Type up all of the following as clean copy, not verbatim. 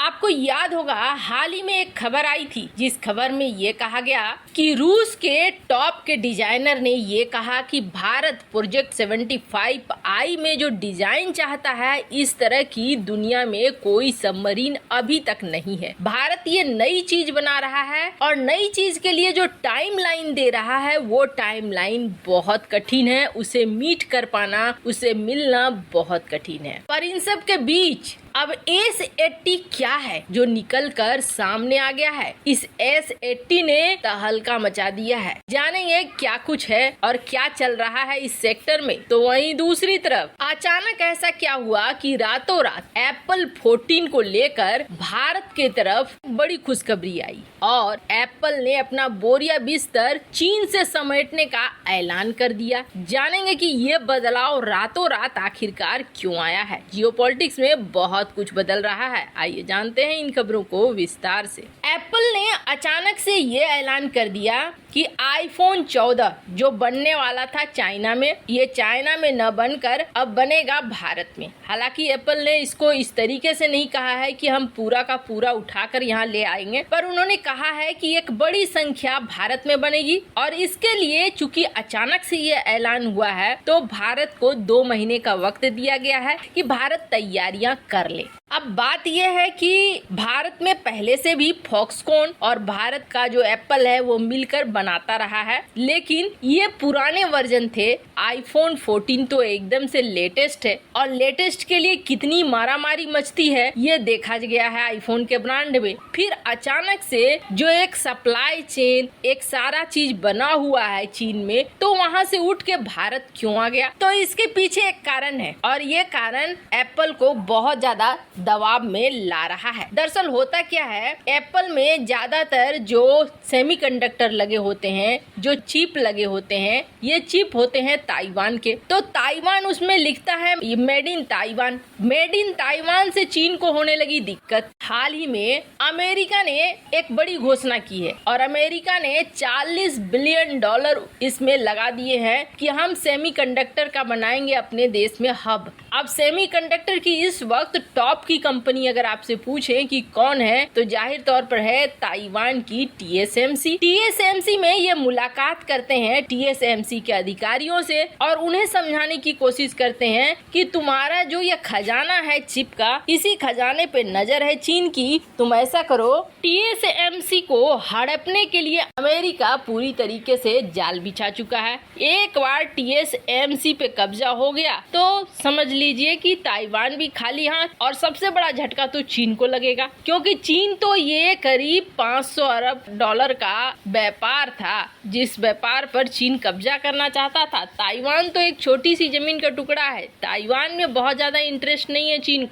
आपको याद होगा हाल ही में एक खबर आई थी जिस खबर में ये कहा गया कि रूस के टॉप के डिजाइनर ने ये कहा कि भारत प्रोजेक्ट 75I में जो डिजाइन चाहता है इस तरह की दुनिया में कोई सबमरीन अभी तक नहीं है। भारत ये नई चीज बना रहा है और नई चीज के लिए जो टाइमलाइन दे रहा है वो टाइमलाइन बहुत कठिन है, उसे मीट कर पाना, उसे मिलना बहुत कठिन है। पर इन सब के बीच अब S80 क्या है जो निकल कर सामने आ गया है। इस S80 ने तहलका मचा दिया है। जानेंगे क्या कुछ है और क्या चल रहा है इस सेक्टर में। तो वहीं दूसरी तरफ अचानक ऐसा क्या हुआ कि रातों रात एप्पल 14 को लेकर भारत के तरफ बड़ी खुशखबरी आई और एप्पल ने अपना बोरिया बिस्तर चीन से समेटने का ऐलान कर दिया। जानेंगे कि ये बदलाव रातों रात आखिरकार क्यों आया है। जियोपॉलिटिक्स में बहुत कुछ बदल रहा है, आइए जानते हैं इन खबरों को विस्तार से। एप्पल ने अचानक से ये ऐलान कर दिया कि iPhone 14 जो बनने वाला था चाइना में, ये चाइना में न बनकर अब बनेगा भारत में। हालांकि एप्पल ने इसको इस तरीके से नहीं कहा है कि हम पूरा का पूरा उठाकर यहाँ ले आएंगे, पर उन्होंने कहा है कि एक बड़ी संख्या भारत में बनेगी और इसके लिए चूंकि अचानक से ये ऐलान हुआ है तो भारत को 2 महीने का वक्त दिया गया है कि भारत तैयारियां कर ले। अब बात यह है कि भारत में पहले से भी फॉक्सकॉन और भारत का जो एप्पल है वो मिलकर बनाता रहा है, लेकिन ये पुराने वर्जन थे। iPhone 14 तो एकदम से लेटेस्ट है और लेटेस्ट के लिए कितनी मारामारी मचती है ये देखा गया है आईफोन के ब्रांड में। फिर अचानक से जो एक सप्लाई चेन, एक सारा चीज बना हुआ है चीन में, तो वहाँ से उठ के भारत क्यों आ गया? तो इसके पीछे एक कारण है और ये कारण एप्पल को बहुत ज्यादा दबाव में ला रहा है। दरअसल होता क्या है, एप्पल में ज्यादातर जो सेमीकंडक्टर लगे होते हैं, जो चिप लगे होते हैं, ये चिप होते हैं ताइवान के। तो ताइवान उसमें लिखता है made in Taiwan. Made in Taiwan से चीन को होने लगी दिक्कत। हाल ही में अमेरिका ने एक बड़ी घोषणा की है और अमेरिका ने $40 बिलियन इसमें लगा दिए हैं कि हम सेमीकंडक्टर का बनाएंगे अपने देश में हब। अब सेमीकंडक्टर की इस वक्त टॉप की कंपनी अगर आपसे पूछे कि कौन है तो जाहिर तौर पर है ताइवान की TSMC। TSMC में ये मुलाकात करते हैं TSMC के अधिकारियों से और उन्हें समझाने की कोशिश करते हैं कि तुम्हारा जो ये खजाना है चिप का, इसी खजाने पे नजर है चीन की, तुम ऐसा करो। TSMC को हड़पने के लिए अमेरिका पूरी तरीके से जाल बिछा चुका है। एक बार TSMC पे कब्जा हो गया तो समझ लीजिए कि ताइवान भी खाली हाथ, और सबसे बड़ा झटका तो चीन को लगेगा क्योंकि चीन तो ये करीब $500 अरब का व्यापार था जिस व्यापार पर चीन कब्जा करना चाहता था। ताइवान तो एक छोटी सी जमीन का टुकड़ा है, ताइवान में बहुत ज्यादा इंटरेस्ट नहीं है चीन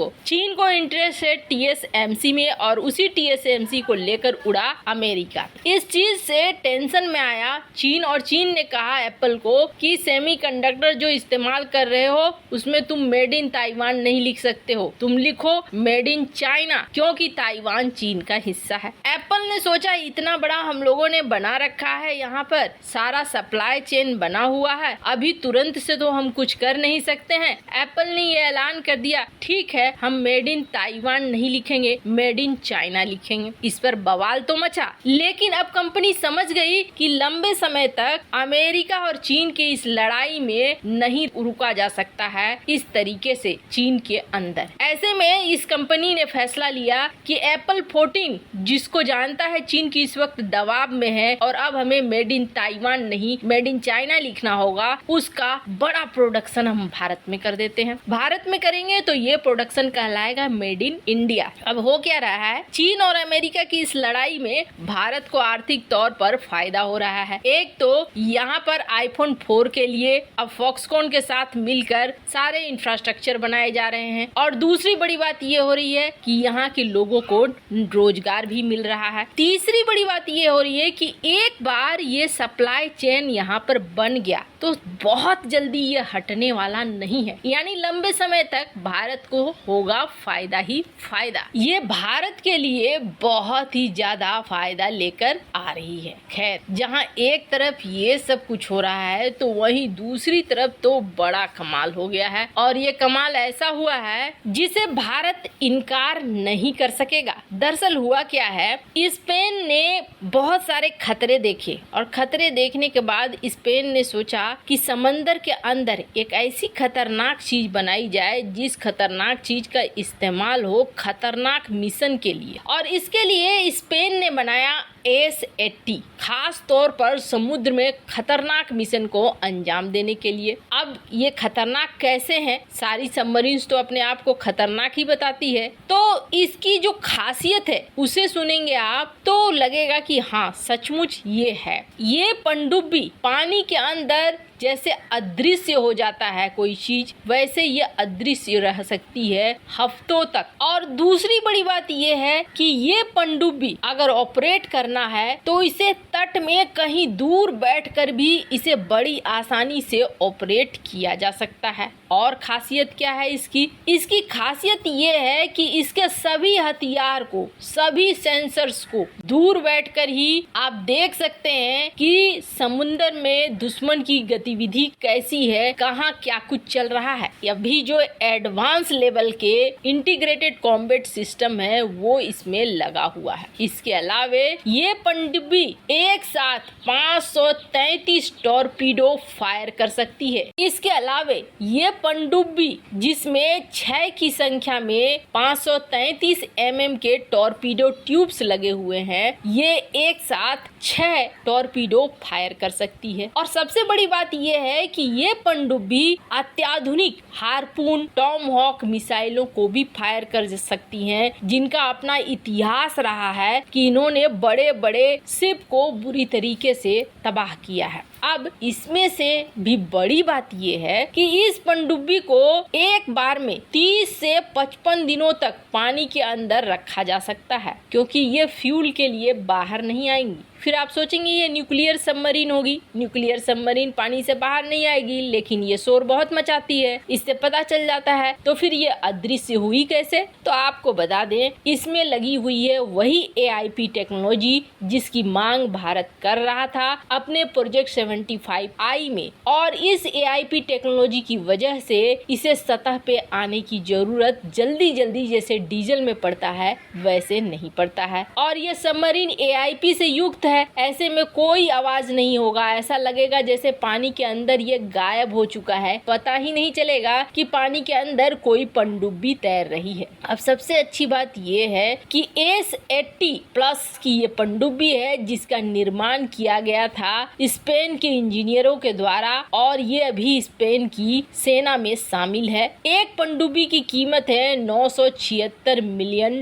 को इंटरेस्ट है TSMC में और उसी TSMC को लेकर उड़ा अमेरिका। इस चीज से टेंशन में आया चीन और चीन ने कहा एप्पल को कि सेमीकंडक्टर जो इस्तेमाल कर रहे हो उसमें तुम मेड इन ताइवान नहीं लिख सकते हो, तुम लिखो मेड इन चाइना, क्योंकि ताइवान चीन का हिस्सा है। एप्पल ने सोचा इतना बड़ा हम लोगों ने बना रखा है, यहाँ पर सारा सप्लाई चेन बना हुआ है, अभी तुरंत से तो हम कुछ कर नहीं सकते हैं। एप्पल ने ये ऐलान कर दिया ठीक है हम मेड इन ताइवान नहीं लिखेंगे, मेड इन चाइना लिखेंगे। इस पर बवाल तो मचा, लेकिन अब कंपनी समझ गई कि लंबे समय तक अमेरिका और चीन की इस लड़ाई में नहीं रुका जा सकता है इस तरीके से चीन के अंदर। ऐसे में इस कंपनी ने फैसला लिया कि एप्पल 14 जिसको जानता है चीन की इस वक्त दबाव में है और अब हमें मेड इन ताइवान नहीं मेड इन चाइना लिखना होगा, उसका बड़ा प्रोडक्शन हम भारत में कर देते हैं। भारत में करेंगे तो ये प्रोडक्शन कहलाएगा मेड इन इंडिया। अब हो क्या रहा है, चीन और अमेरिका की इस लड़ाई में भारत को आर्थिक तौर पर फायदा हो रहा है। एक तो यहाँ पर iPhone 4 के लिए अब फॉक्सकॉन के साथ मिलकर सारे इंफ्रास्ट्रक्चर बनाए जा रहे हैं और दूसरी बड़ी बात ये हो रही है कि यहाँ के लोगों को रोजगार भी मिल रहा है। तीसरी बड़ी बात ये हो रही है कि एक बार ये सप्लाई चेन यहाँ पर बन गया तो बहुत जल्दी ये हटने वाला नहीं है, यानी लंबे समय तक भारत को होगा फायदा ही फायदा। ये भारत के लिए बहुत ही ज्यादा फायदा लेकर आ रही है। खैर, जहाँ एक तरफ ये सब कुछ हो रहा है तो वहीं दूसरी तरफ तो बड़ा कमाल हो गया है और ये कमाल ऐसा हुआ है जिसे भारत भारत इनकार नहीं कर सकेगा। दरअसल हुआ क्या है, स्पेन ने बहुत सारे खतरे देखे और खतरे देखने के बाद स्पेन ने सोचा कि समंदर के अंदर एक ऐसी खतरनाक चीज बनाई जाए जिस खतरनाक चीज का इस्तेमाल हो खतरनाक मिशन के लिए। और इसके लिए स्पेन ने बनाया S-80, खास तौर पर समुद्र में खतरनाक मिशन को अंजाम देने के लिए। अब ये खतरनाक कैसे हैं? सारी सबमरीन्स तो अपने आप को खतरनाक ही बताती है, तो इसकी जो खासियत है उसे सुनेंगे आप तो लगेगा कि हाँ सचमुच ये है। ये पनडुब्बी पानी के अंदर जैसे अदृश्य हो जाता है कोई चीज, वैसे ये अदृश्य रह सकती है हफ्तों तक। और दूसरी बड़ी बात ये है कि ये पनडुब्बी अगर ऑपरेट करना है तो इसे तट में कहीं दूर बैठकर भी इसे बड़ी आसानी से ऑपरेट किया जा सकता है। और खासियत क्या है इसकी खासियत ये है कि इसके सभी हथियार को, सभी सेंसर्स को दूर बैठकर ही आप देख सकते हैं कि समुद्र में दुश्मन की गतिविधि कैसी है, कहाँ क्या कुछ चल रहा है। अभी जो एडवांस लेवल के इंटीग्रेटेड कॉम्बैट सिस्टम है वो इसमें लगा हुआ है। इसके अलावे ये पनडुब्बी एक साथ 533 टॉर्पीडो फायर कर सकती है। इसके अलावे ये पनडुब्बी जिसमें 6 की संख्या में 533 mm के टॉर्पीडो ट्यूब्स लगे हुए हैं, ये एक साथ 6 टॉर्पीडो फायर कर सकती है। और सबसे बड़ी बात ये है कि ये पनडुब्बी अत्याधुनिक हार्पून टॉमहॉक मिसाइलों को भी फायर कर सकती हैं, जिनका अपना इतिहास रहा है कि इन्होंने बड़े बड़े शिप को बुरी तरीके से तबाह किया है। अब इसमें से भी बड़ी बात ये है कि इस पनडुब्बी को एक बार में 30 से 55 दिनों तक पानी के अंदर रखा जा सकता है, क्योंकि ये फ्यूल के लिए बाहर नहीं आएंगी। फिर आप सोचेंगे ये न्यूक्लियर सबमरीन होगी। न्यूक्लियर सबमरीन पानी से बाहर नहीं आएगी, लेकिन ये शोर बहुत मचाती है, इससे पता चल जाता है। तो फिर ये अदृश्य हुई कैसे? तो आपको बता दें, इसमें लगी हुई है वही AIP टेक्नोलॉजी जिसकी मांग भारत कर रहा था अपने प्रोजेक्ट 75I में। और इस AIP टेक्नोलॉजी की वजह से इसे सतह पे आने की जरूरत जल्दी जल्दी जैसे डीजल में पड़ता है वैसे नहीं पड़ता है। और ये सबमरीन AIP से युक्त है, ऐसे में कोई आवाज नहीं होगा। ऐसा लगेगा जैसे पानी के अंदर ये गायब हो चुका है, पता ही नहीं चलेगा कि पानी के अंदर कोई पनडुब्बी तैर रही है। अब सबसे अच्छी बात ये है कि S-80+ की ये पनडुब्बी है जिसका निर्माण किया गया था स्पेन के इंजीनियरों के द्वारा, और ये अभी स्पेन की सेना में शामिल है। एक पनडुब्बी की कीमत है $976 मिलियन।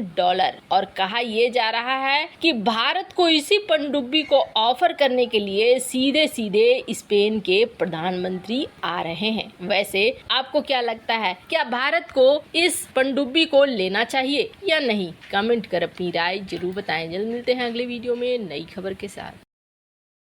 और कहा यह जा रहा है कि भारत को इसी पनडुब्बी को ऑफर करने के लिए सीधे सीधे स्पेन के प्रधानमंत्री आ रहे हैं। वैसे आपको क्या लगता है, क्या भारत को इस पनडुब्बी को लेना चाहिए या नहीं? कमेंट कर अपनी राय जरूर बताएं। जल्द मिलते हैं अगले वीडियो में नई खबर के साथ।